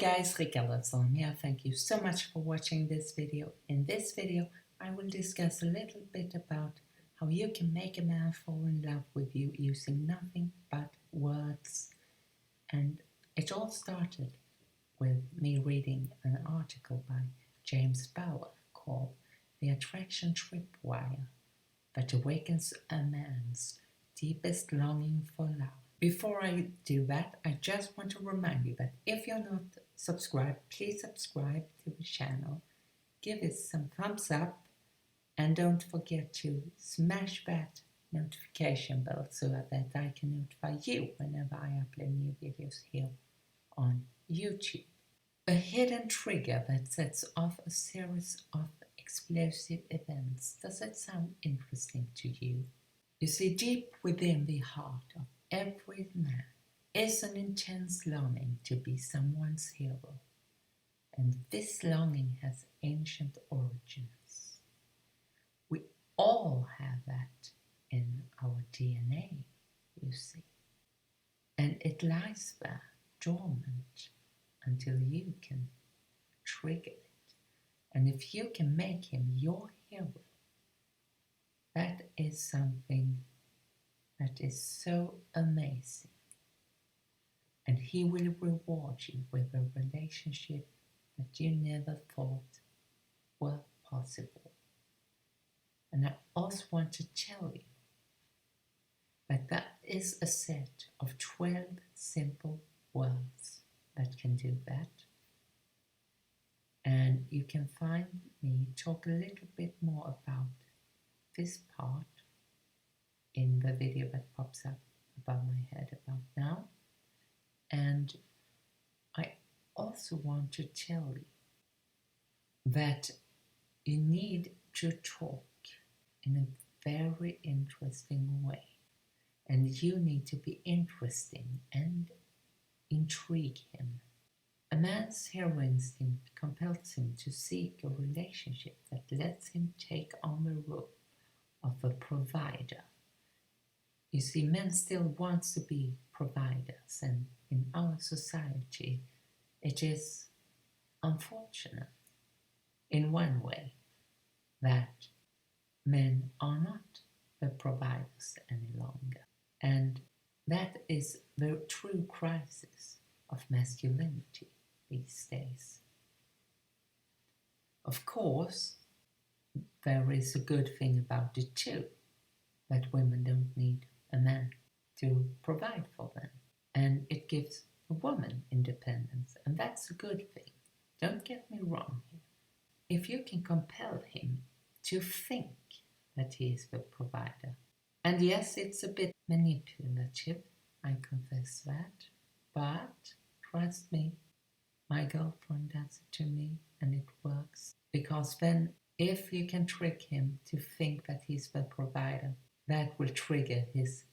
guys, Ricardo here. Thank you so much for watching this video. In this video, I will discuss a little bit about how you can make a man fall in love with you using nothing but words. And it all started with me reading an article by James Bauer called The Attraction Tripwire that awakens a man's deepest longing for love. Before I do that, I just want to remind you that if you're not subscribed, please subscribe to the channel, give it some thumbs up, and don't forget to smash that notification bell so that I can notify you whenever I upload new videos here on YouTube. A hidden trigger that sets off a series of explosive events. Does it sound interesting to you? You see, deep within the heart of every man is an intense longing to be someone's hero, and this longing has ancient origins. We all have that in our DNA, you see, and it lies there dormant until you can trigger it. And if you can make him your hero, that is something that is so amazing. And he will reward you with a relationship that you never thought were possible. And I also want to tell you that that is a set of 12 simple words that can do that. And you can find me talk a little bit more about this part in the video that pops up above my head about now. And I also want to tell you that you need to talk in a very interesting way, and you need to be interesting and intrigue him. A man's hero instinct compels him to seek a relationship that lets him take on the role of a provider. You see, men still want to be providers, and in our society it is unfortunate in one way that men are not the providers any longer. And that is the true crisis of masculinity these days. Of course, there is a good thing about it too, that women don't need a man to provide for them. And it gives a woman independence, and that's a good thing. Don't get me wrong here. If you can compel him to think that he is the provider, and yes, it's a bit manipulative, I confess that, but trust me, my girlfriend does it to me, and it works. Because then, if you can trick him to think that he's the provider, that will trigger his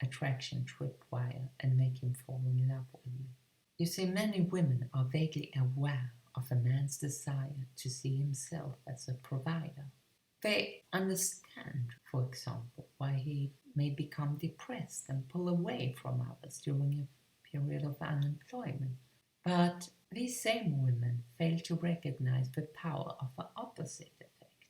attraction tripwire and make him fall in love with you. You see, many women are vaguely aware of a man's desire to see himself as a provider. They understand, for example, why he may become depressed and pull away from others during a period of unemployment. But these same women fail to recognize the power of the opposite effect.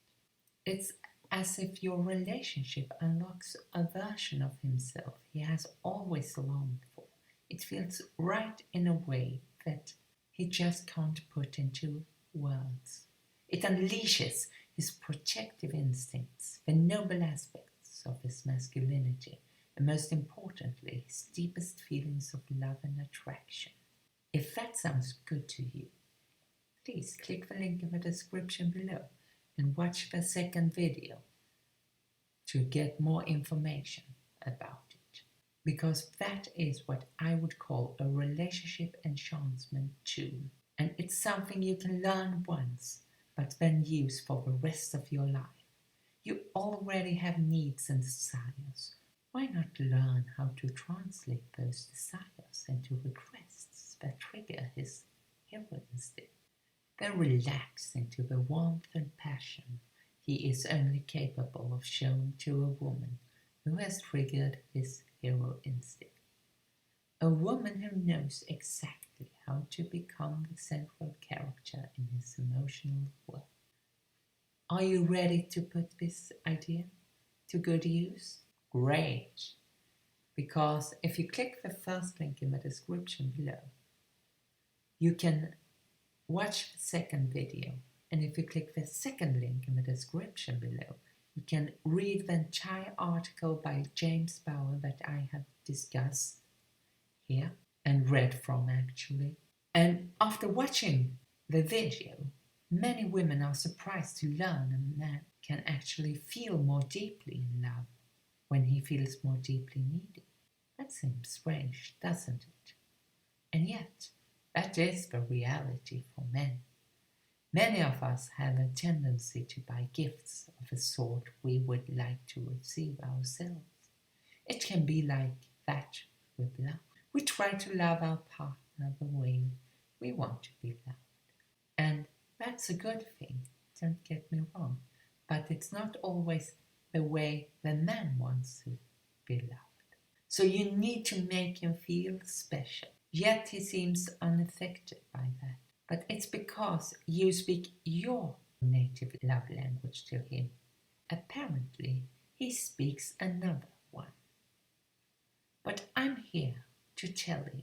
It's as if your relationship unlocks a version of himself he has always longed for. It feels right in a way that he just can't put into words. It unleashes his protective instincts, the noble aspects of his masculinity, and most importantly, his deepest feelings of love and attraction. If that sounds good to you, please click the link in the description below and watch the second video to get more information about it. Because that is what I would call a relationship enhancement tool. And it's something you can learn once, but then use for the rest of your life. You already have needs and desires. Why not learn how to translate those desires into requests that trigger his hero instinct? Then relax into the warmth and passion he is only capable of showing to a woman who has triggered his hero instinct. A woman who knows exactly how to become the central character in his emotional world. Are you ready to put this idea to good use? Great! Because if you click the first link in the description below, you can watch the second video. And if you click the second link in the description below, you can read the entire article by James Bauer that I have discussed here and read from actually. And after watching the video, many women are surprised to learn a man can actually feel more deeply in love when he feels more deeply needed. That seems strange, doesn't it? And yet, that is the reality for men. Many of us have a tendency to buy gifts of the sort we would like to receive ourselves. It can be like that with love. We try to love our partner the way we want to be loved. And that's a good thing, don't get me wrong. But it's not always the way the man wants to be loved. So you need to make him feel special. Yet he seems unaffected by that. But it's because you speak your native love language to him. Apparently, he speaks another one. But I'm here to tell you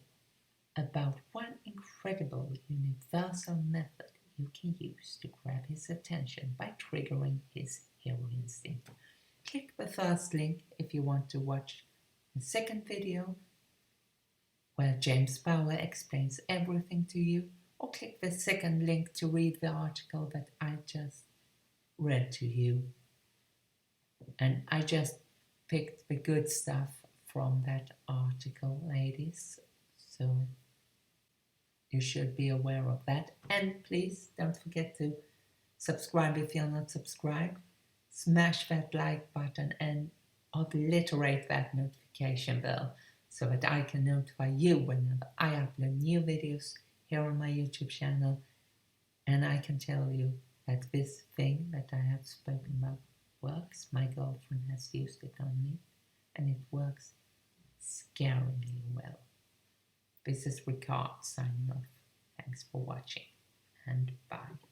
about one incredible universal method you can use to grab his attention by triggering his hero instinct. Click the first link if you want to watch the second video where James Bauer explains everything to you, or click the second link to read the article that I just read to you. And I just picked the good stuff from that article, ladies. So you should be aware of that. And please don't forget to subscribe if you're not subscribed. Smash that like button and obliterate that notification bell so that I can notify you whenever I upload new videos here on my YouTube channel. And I can tell you that this thing that I have spoken about works. My girlfriend has used it on me and it works scarily well. This is Ricard signing off. Thanks for watching and bye.